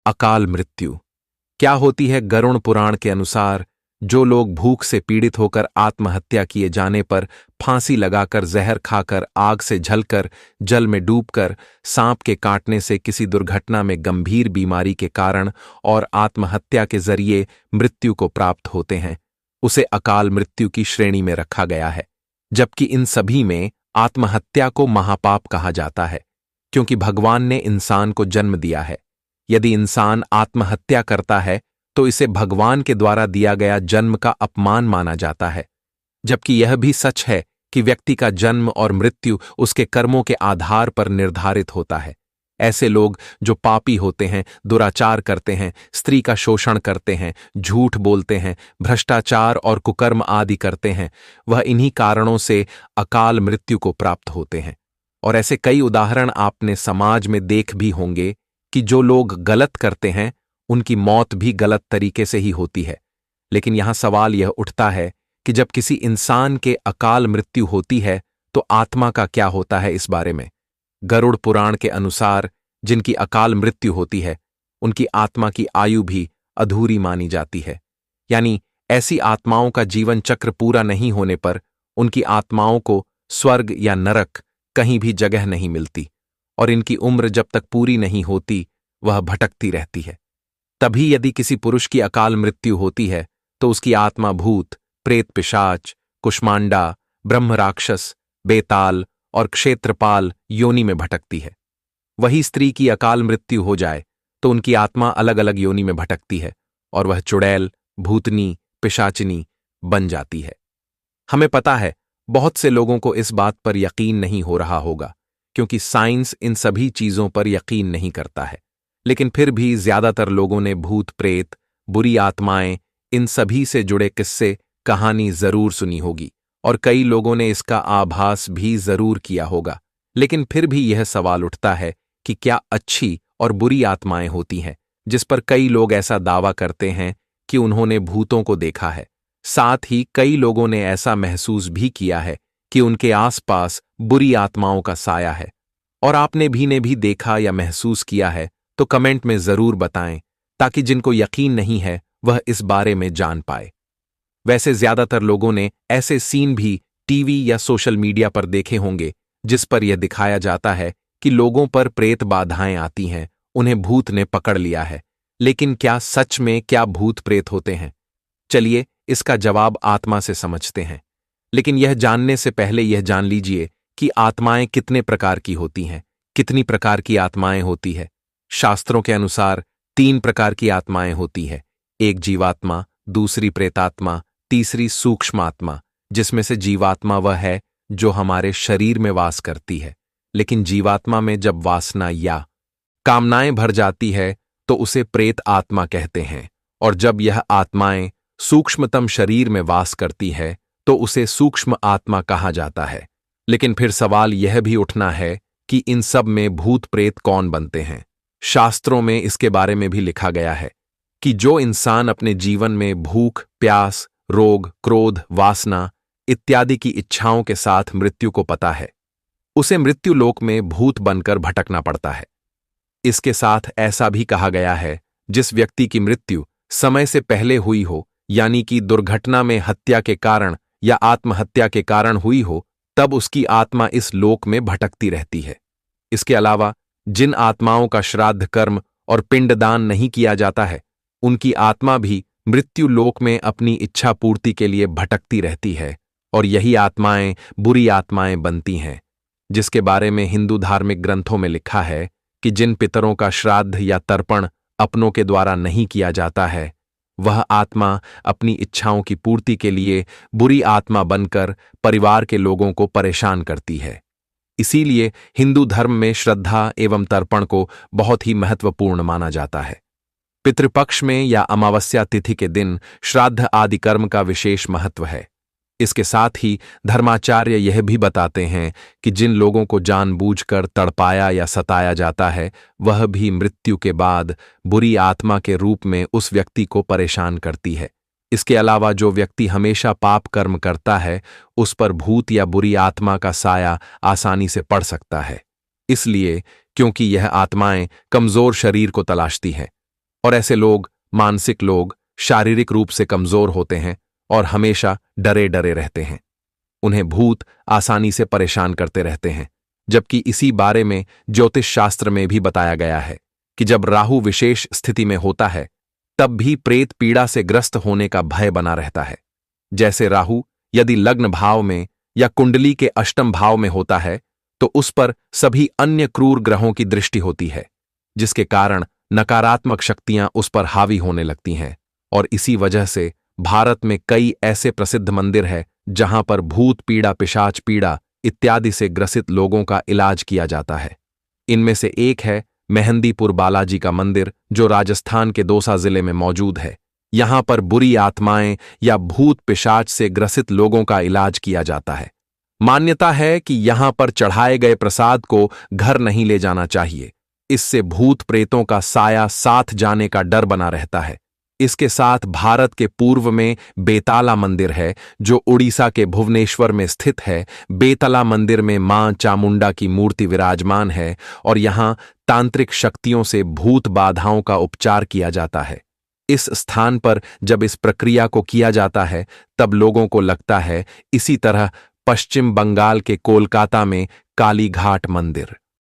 अकाल मृत्यु क्या होती है? गरुड़ पुराण के अनुसार जो लोग भूख से पीड़ित होकर आत्महत्या किए जाने पर फांसी लगाकर, जहर खाकर, आग से झलकर, जल में डूबकर, सांप के काटने से, किसी दुर्घटना में गंभीर बीमारी के कारण और आत्महत्या के जरिए मृत्यु को प्राप्त होते हैं, उसे अकाल मृत्यु की श्रेणी में रखा गया है। जबकि इन सभी में आत्महत्या को महापाप कहा जाता है, क्योंकि भगवान ने इंसान को जन्म दिया है। यदि इंसान आत्महत्या करता है तो इसे भगवान के द्वारा दिया गया जन्म का अपमान माना जाता है। जबकि यह भी सच है कि व्यक्ति का जन्म और मृत्यु उसके कर्मों के आधार पर निर्धारित होता है। ऐसे लोग जो पापी होते हैं, दुराचार करते हैं, स्त्री का शोषण करते हैं, झूठ बोलते हैं, भ्रष्टाचार और कुकर्म आदि करते हैं, वह इन्हीं कारणों से अकाल मृत्यु को प्राप्त होते हैं। और ऐसे कई उदाहरण आपने समाज में देख भी होंगे कि जो लोग गलत करते हैं उनकी मौत भी गलत तरीके से ही होती है। लेकिन यहां सवाल यह उठता है कि जब किसी इंसान के अकाल मृत्यु होती है तो आत्मा का क्या होता है? इस बारे में गरुड़ पुराण के अनुसार जिनकी अकाल मृत्यु होती है उनकी आत्मा की आयु भी अधूरी मानी जाती है। यानी ऐसी आत्माओं का जीवन चक्र पूरा नहीं होने पर उनकी आत्माओं को स्वर्ग या नरक कहीं भी जगह नहीं मिलती और इनकी उम्र जब तक पूरी नहीं होती वह भटकती रहती है। तभी यदि किसी पुरुष की अकाल मृत्यु होती है तो उसकी आत्मा भूत, प्रेत, पिशाच, कुष्मांडा, ब्रह्म राक्षस, बेताल और क्षेत्रपाल योनि में भटकती है। वही स्त्री की अकाल मृत्यु हो जाए तो उनकी आत्मा अलग अलग योनि में भटकती है और वह चुड़ैल, भूतनी, पिशाचिनी बन जाती है। हमें पता है बहुत से लोगों को इस बात पर यकीन नहीं हो रहा होगा, क्योंकि साइंस इन सभी चीजों पर यकीन नहीं करता है। लेकिन फिर भी ज्यादातर लोगों ने भूत प्रेत, बुरी आत्माएं, इन सभी से जुड़े किस्से, कहानी जरूर सुनी होगी और कई लोगों ने इसका आभास भी जरूर किया होगा। लेकिन फिर भी यह सवाल उठता है कि क्या अच्छी और बुरी आत्माएं होती हैं, जिस पर कई लोग ऐसा दावा करते हैं कि उन्होंने भूतों को देखा है। साथ ही कई लोगों ने ऐसा महसूस भी किया है कि उनके आसपास बुरी आत्माओं का साया है। और आपने भी देखा या महसूस किया है तो कमेंट में जरूर बताएं, ताकि जिनको यकीन नहीं है वह इस बारे में जान पाए। वैसे ज्यादातर लोगों ने ऐसे सीन भी टीवी या सोशल मीडिया पर देखे होंगे जिस पर यह दिखाया जाता है कि लोगों पर प्रेत बाधाएं आती हैं, उन्हें भूत ने पकड़ लिया है। लेकिन क्या सच में क्या भूत प्रेत होते हैं? चलिए इसका जवाब आत्मा से समझते हैं। लेकिन यह जानने से पहले यह जान लीजिए कि आत्माएं कितने प्रकार की होती हैं, कितनी प्रकार की आत्माएं होती है। शास्त्रों के अनुसार 3 प्रकार की आत्माएं होती है। एक जीवात्मा, दूसरी प्रेतात्मा, तीसरी सूक्ष्म आत्मा, जिसमें से जीवात्मा वह है जो हमारे शरीर में वास करती है। लेकिन जीवात्मा में जब वासना या कामनाएं भर जाती है तो उसे प्रेत आत्मा कहते हैं, और जब यह आत्माएं सूक्ष्मतम शरीर में वास करती है तो उसे सूक्ष्म आत्मा कहा जाता है। लेकिन फिर सवाल यह भी उठना है कि इन सब में भूत प्रेत कौन बनते हैं? शास्त्रों में इसके बारे में भी लिखा गया है कि जो इंसान अपने जीवन में भूख, प्यास, रोग, क्रोध, वासना इत्यादि की इच्छाओं के साथ मृत्यु को पता है, उसे मृत्यु लोक में भूत बनकर भटकना पड़ता है। इसके साथ ऐसा भी कहा गया है, जिस व्यक्ति की मृत्यु समय से पहले हुई हो, यानी कि दुर्घटना में हत्या के कारण या आत्महत्या के कारण हुई हो, तब उसकी आत्मा इस लोक में भटकती रहती है। इसके अलावा जिन आत्माओं का श्राद्ध कर्म और पिंडदान नहीं किया जाता है, उनकी आत्मा भी मृत्यु लोक में अपनी इच्छा पूर्ति के लिए भटकती रहती है, और यही आत्माएं बुरी आत्माएं बनती हैं, जिसके बारे में हिंदू धार्मिक ग्रंथों में लिखा है कि जिन पितरों का श्राद्ध या तर्पण अपनों के द्वारा नहीं किया जाता है, वह आत्मा अपनी इच्छाओं की पूर्ति के लिए बुरी आत्मा बनकर परिवार के लोगों को परेशान करती है। इसीलिए हिंदू धर्म में श्रद्धा एवं तर्पण को बहुत ही महत्वपूर्ण माना जाता है। पितृपक्ष में या अमावस्या तिथि के दिन श्राद्ध आदि कर्म का विशेष महत्व है। इसके साथ ही धर्माचार्य यह भी बताते हैं कि जिन लोगों को जानबूझकर तड़पाया या सताया जाता है, वह भी मृत्यु के बाद बुरी आत्मा के रूप में उस व्यक्ति को परेशान करती है। इसके अलावा जो व्यक्ति हमेशा पाप कर्म करता है, उस पर भूत या बुरी आत्मा का साया आसानी से पड़ सकता है। इसलिए क्योंकि यह आत्माएं कमजोर शरीर को तलाशती हैं, और ऐसे लोग, मानसिक लोग, शारीरिक रूप से कमजोर होते हैं और हमेशा डरे डरे रहते हैं। उन्हें भूत आसानी से परेशान करते रहते हैं, जबकि इसी बारे में ज्योतिष शास्त्र में भी बताया गया है कि जब राहु विशेष स्थिति में होता है तब भी प्रेत पीड़ा से ग्रस्त होने का भय बना रहता है। जैसे राहु यदि लग्न भाव में या कुंडली के अष्टम भाव में होता है तो उस पर सभी अन्य क्रूर ग्रहों की दृष्टि होती है, जिसके कारण नकारात्मक शक्तियां उस पर हावी होने लगती हैं। और इसी वजह से भारत में कई ऐसे प्रसिद्ध मंदिर हैं जहां पर भूत पीड़ा, पिशाच पीड़ा इत्यादि से ग्रसित लोगों का इलाज किया जाता है। इनमें से एक है मेहंदीपुर बालाजी का मंदिर, जो राजस्थान के दौसा जिले में मौजूद है। यहां पर बुरी आत्माएं या भूत पिशाच से ग्रसित लोगों का इलाज किया जाता है। मान्यता है कि यहां पर चढ़ाए गए प्रसाद को घर नहीं ले जाना चाहिए, इससे भूत प्रेतों का साया साथ जाने का डर बना रहता है। इसके साथ भारत के पूर्व में बेताला मंदिर है, जो उड़ीसा के भुवनेश्वर में स्थित है। बेतला मंदिर में मां चामुंडा की मूर्ति विराजमान है और यहां तांत्रिक शक्तियों से भूत बाधाओं का उपचार किया जाता है। इस स्थान पर जब इस प्रक्रिया को किया जाता है तब लोगों को लगता है इसी तरह पश्चिम बंगाल के कोलकाता में कालीघाट मंदिर,